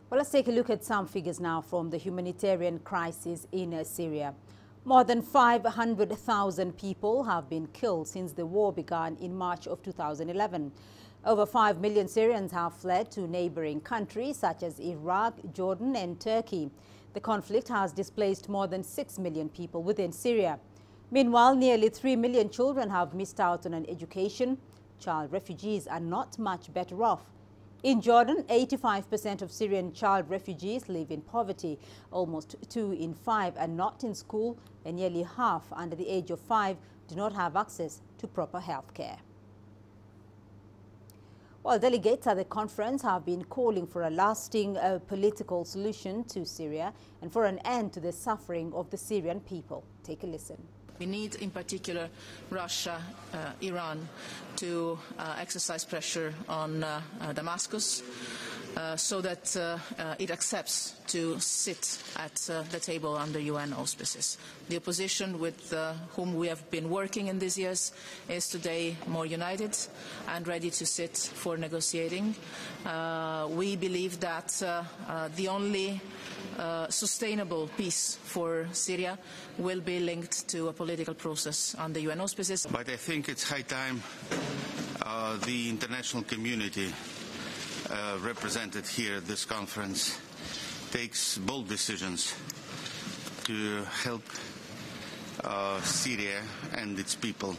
Well, let's take a look at some figures now from the humanitarian crisis in Syria. More than 500,000 people have been killed since the war began in March of 2011. Over 5 million Syrians have fled to neighboring countries such as Iraq, Jordan and Turkey. The conflict has displaced more than 6 million people within Syria. Meanwhile, nearly 3 million children have missed out on an education. Child refugees are not much better off. In Jordan, 85% of Syrian child refugees live in poverty. Almost 2 in 5 are not in school, and nearly half under the age of 5 do not have access to proper health care. Well, delegates at the conference have been calling for a lasting political solution to Syria and for an end to the suffering of the Syrian people. Take a listen. We need, in particular, Russia, Iran, to exercise pressure on Damascus so that it accepts to sit at the table under UN auspices. The opposition with whom we have been working in these years is today more united and ready to sit for negotiating. We believe that the only sustainable peace for Syria will be linked to a political process under UN auspices. But I think it's high time the international community represented here at this conference takes bold decisions to help Syria and its people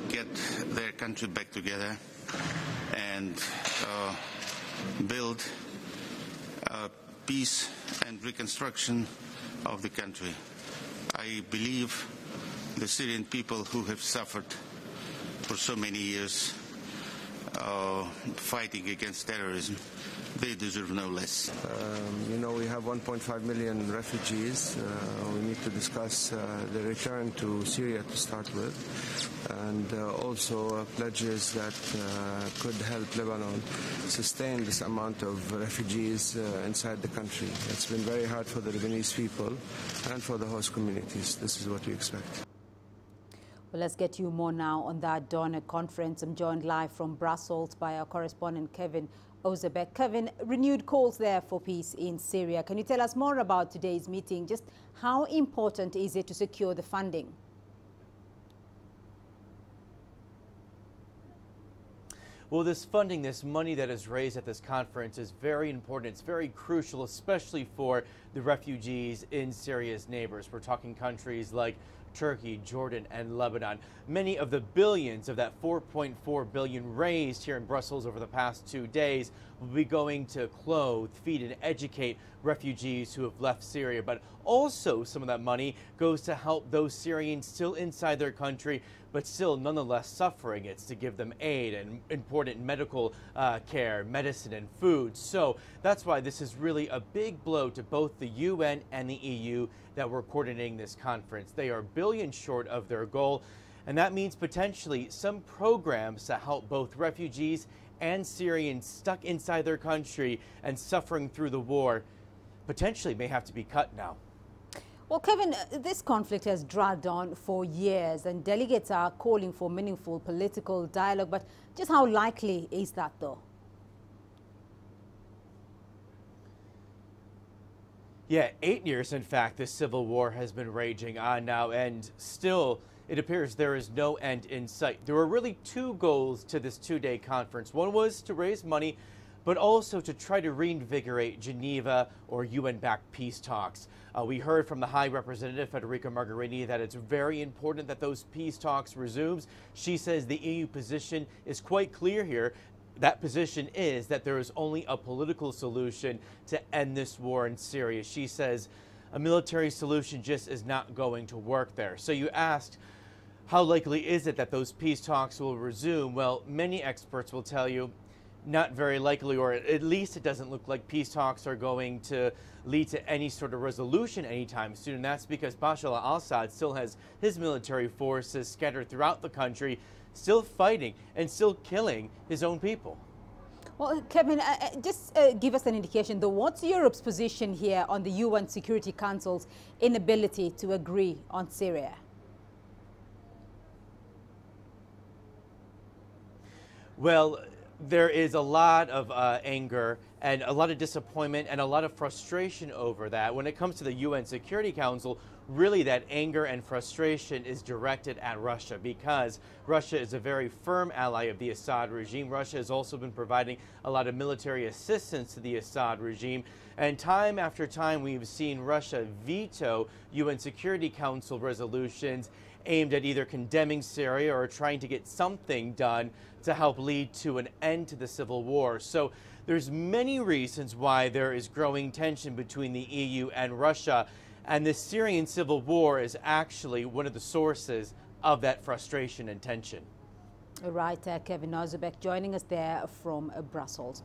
get their country back together and build peace and reconstruction of the country. I believe the Syrian people who have suffered for so many years fighting against terrorism, they deserve no less. We have 1.5 million refugees. We need to discuss the return to Syria to start with, and also pledges that could help Lebanon sustain this amount of refugees inside the country. It's been very hard for the Lebanese people and for the host communities. This is what we expect. Well, let's get you more now on that donor conference. I'm joined live from Brussels by our correspondent Kevin Ozebek. Kevin, renewed calls there for peace in Syria. Can you tell us more about today's meeting? Just how important is it to secure the funding? Well, this funding, this money that is raised at this conference is very important. It's very crucial, especially for the refugees in Syria's neighbors. We're talking countries like Turkey, Jordan, and Lebanon. Many of the billions of that 4.4 billion raised here in Brussels over the past 2 days will be going to clothe, feed, and educate refugees who have left Syria. But also some of that money goes to help those Syrians still inside their country, but still nonetheless suffering. It's to give them aid and important medical care, medicine, and food. So that's why this is really a big blow to both the UN and the EU that we're coordinating this conference. They are billions short of their goal, and that means potentially some programs to help both refugees and Syrians stuck inside their country and suffering through the war potentially may have to be cut now. Well, Kevin, this conflict has dragged on for years and delegates are calling for meaningful political dialogue. But just how likely is that, though? Yeah, 8 years, in fact, this civil war has been raging on now, and still it appears there is no end in sight. There were really 2 goals to this 2-day conference. One was to raise money, but also to try to reinvigorate Geneva or UN-backed peace talks. We heard from the High Representative Federica Mogherini that it's very important that those peace talks resumes. She says the EU position is quite clear here. That position is that there is only a political solution to end this war in Syria. She says a military solution just is not going to work there. So you asked, how likely is it that those peace talks will resume? Well, many experts will tell you not very likely, or at least it doesn't look like peace talks are going to lead to any sort of resolution anytime soon. And that's because Bashar al-Assad still has his military forces scattered throughout the country, still fighting and still killing his own people. Well, Kevin, just give us an indication, though. What's Europe's position here on the UN Security Council's inability to agree on Syria? Well, there is a lot of anger and a lot of disappointment and a lot of frustration over that. When it comes to the UN Security Council, really that anger and frustration is directed at Russia because Russia is a very firm ally of the Assad regime. Russia has also been providing a lot of military assistance to the Assad regime. And time after time, we've seen Russia veto UN Security Council resolutions aimed at either condemning Syria or trying to get something done to help lead to an end to the civil war. So there's many reasons why there is growing tension between the EU and Russia. And the Syrian civil war is actually one of the sources of that frustration and tension. Right, Kevin Nazubek joining us there from Brussels.